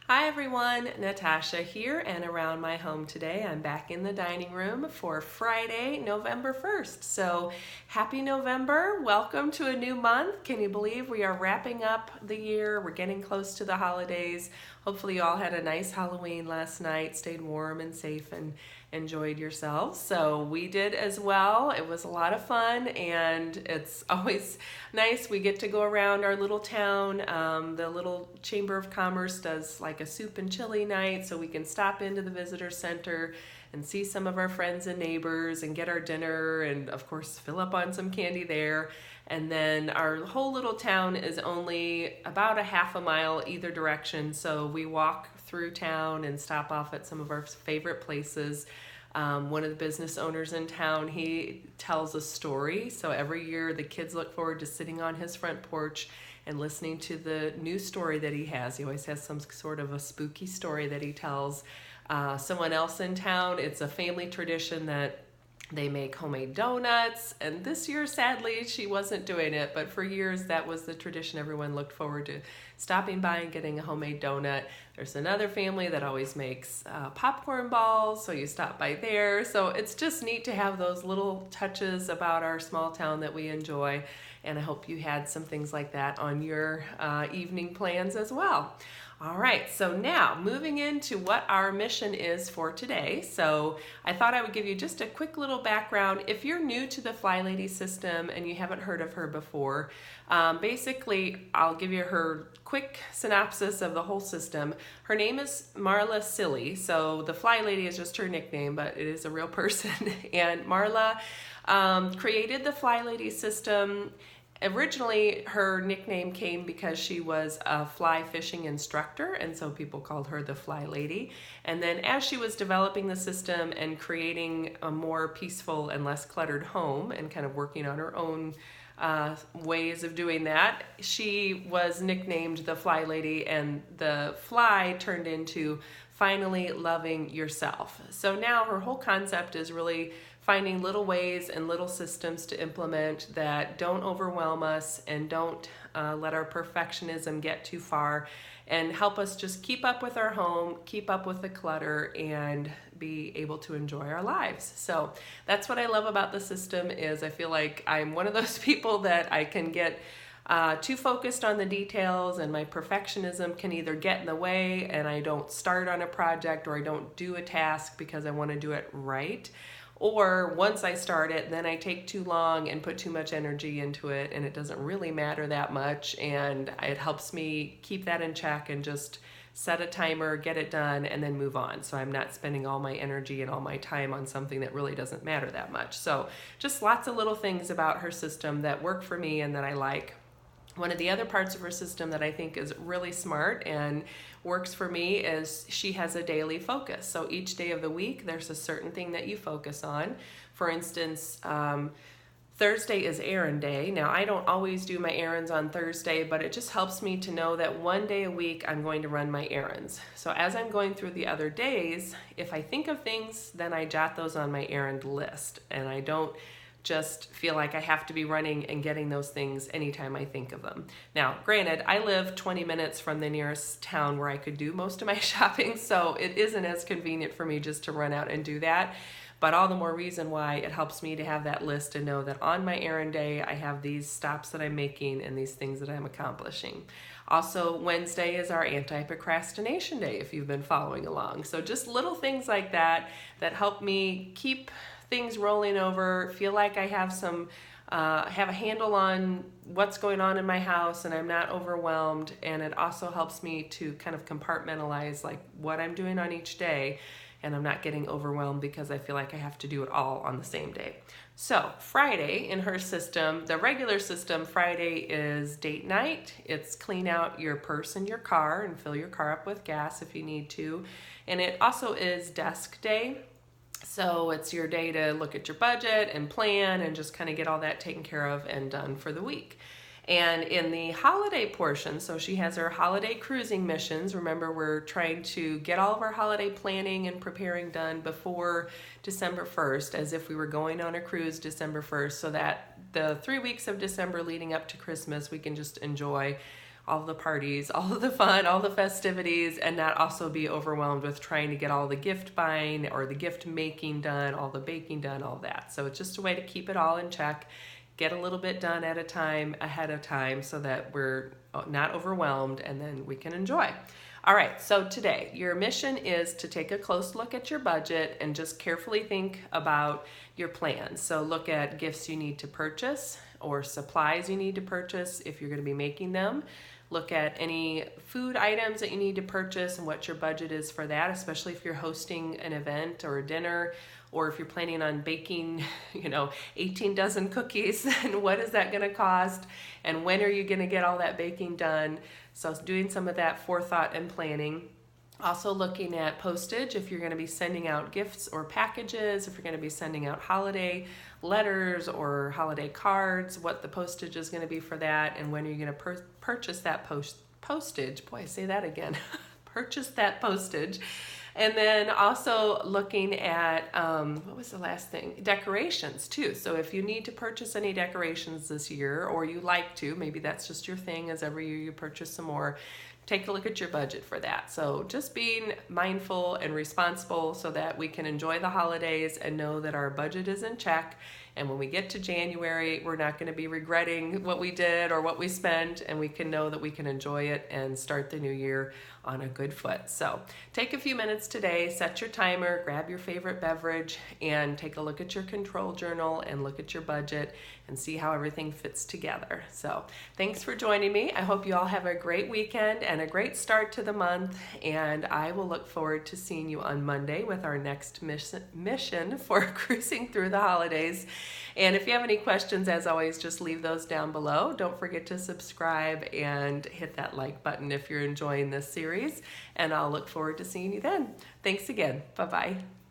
Hi everyone, Natasha here and around my home today. I'm back in the dining room for Friday, November 1st. So happy November. Welcome to a new month. Can you believe we are wrapping up the year? We're getting close to the holidays. Hopefully you all had a nice Halloween last night, stayed warm and safe and enjoyed yourselves. So we did as well. It was a lot of fun and it's always nice. We get to go around our little town. The little Chamber of Commerce does like a soup and chili night, so we can stop into the visitor center and see some of our friends and neighbors and get our dinner and of course fill up on some candy there. And then our whole little town is only about a half a mile either direction, so we walk through town and stop off at some of our favorite places. One of the business owners in town, he tells a story. So every year the kids look forward to sitting on his front porch and listening to the new story that he has. He always has some sort of a spooky story that he tells. Someone else in town, it's a family tradition that they make homemade donuts, and this year, sadly, she wasn't doing it, but for years that was the tradition. Everyone looked forward to stopping by and getting a homemade donut. There's another family that always makes popcorn balls, so you stop by there. So it's just neat to have those little touches about our small town that we enjoy, and I hope you had some things like that on your evening plans as well. All right, so now moving into what our mission is for today. So I thought I would give you just a quick little background. If you're new to the Fly Lady system and you haven't heard of her before, basically I'll give you her quick synopsis of the whole system. Her name is Marla Silly, so the Fly Lady is just her nickname, but it is a real person. And Marla created the Fly Lady system. Originally, her nickname came because she was a fly fishing instructor, and so people called her the Fly Lady. And then as she was developing the system and creating a more peaceful and less cluttered home and kind of working on her own ways of doing that, she was nicknamed the Fly Lady, and the fly turned into finally loving yourself. So now her whole concept is really finding little ways and little systems to implement that don't overwhelm us and don't let our perfectionism get too far, and help us just keep up with our home, keep up with the clutter, and be able to enjoy our lives. So that's what I love about the system. Is I feel like I'm one of those people that I can get too focused on the details, and my perfectionism can either get in the way and I don't start on a project or I don't do a task because I want to do it right. Or once I start it, then I take too long and put too much energy into it, and it doesn't really matter that much, and it helps me keep that in check and just set a timer, get it done, and then move on. So I'm not spending all my energy and all my time on something that really doesn't matter that much. So just lots of little things about her system that work for me and that I like. One of the other parts of her system that I think is really smart and works for me is she has a daily focus. So each day of the week, there's a certain thing that you focus on. For instance, Thursday is errand day. Now, I don't always do my errands on Thursday, but it just helps me to know that one day a week I'm going to run my errands. So as I'm going through the other days, if I think of things, then I jot those on my errand list, and I don't just feel like I have to be running and getting those things anytime I think of them. Now, granted, I live 20 minutes from the nearest town where I could do most of my shopping, so it isn't as convenient for me just to run out and do that. But all the more reason why it helps me to have that list and know that on my errand day, I have these stops that I'm making and these things that I'm accomplishing. Also, Wednesday is our Anti-Procrastination day, if you've been following along. So just little things like that that help me keep things rolling over, feel like I have have a handle on what's going on in my house and I'm not overwhelmed. And it also helps me to kind of compartmentalize like what I'm doing on each day, and I'm not getting overwhelmed because I feel like I have to do it all on the same day. So Friday in her system, the regular system, Friday is date night. It's clean out your purse and your car and fill your car up with gas if you need to. And it also is desk day. So it's your day to look at your budget and plan and just kind of get all that taken care of and done for the week. And in the holiday portion, so she has her holiday cruising missions. Remember, we're trying to get all of our holiday planning and preparing done before December 1st, as if we were going on a cruise December 1st, so that the 3 weeks of December leading up to Christmas, we can just enjoy all the parties, all of the fun, all the festivities, and not also be overwhelmed with trying to get all the gift buying or the gift making done, all the baking done, all that. So it's just a way to keep it all in check, get a little bit done at a time, ahead of time, so that we're not overwhelmed and then we can enjoy. All right, so today your mission is to take a close look at your budget and just carefully think about your plans. So look at gifts you need to purchase or supplies you need to purchase if you're going to be making them. Look at any food items that you need to purchase and what your budget is for that, especially if you're hosting an event or a dinner, or if you're planning on baking, 18 dozen cookies, then what is that going to cost? And when are you going to get all that baking done? So doing some of that forethought and planning. Also looking at postage if you're going to be sending out gifts or packages, if you're going to be sending out holiday letters or holiday cards, what the postage is going to be for that, and when you're going to purchase that postage. Boy, I say that again. Purchase that postage. And then also looking at, what was the last thing? Decorations too. So if you need to purchase any decorations this year, or you like to, maybe that's just your thing, as every year you purchase some more, take a look at your budget for that. So just being mindful and responsible so that we can enjoy the holidays and know that our budget is in check. And when we get to January, we're not going to be regretting what we did or what we spent, and we can know that we can enjoy it and start the new year on a good foot. So take a few minutes today, set your timer, grab your favorite beverage, and take a look at your control journal and look at your budget and see how everything fits together. So thanks for joining me. I hope you all have a great weekend and a great start to the month, and I will look forward to seeing you on Monday with our next mission for cruising through the holidays. And if you have any questions, as always, just leave those down below. Don't forget to subscribe and hit that like button if you're enjoying this series, and I'll look forward to seeing you then. Thanks again. Bye-bye.